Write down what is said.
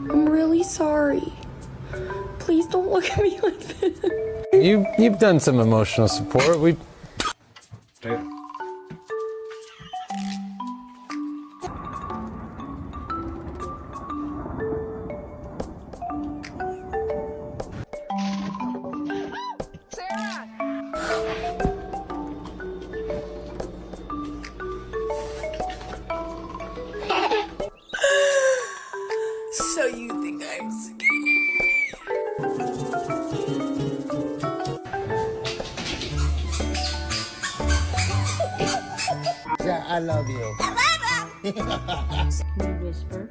I'm really sorry. Please don't look at me like this. You've done some emotional support. We. So you think I'm scared? Yeah, I love you. You whisper.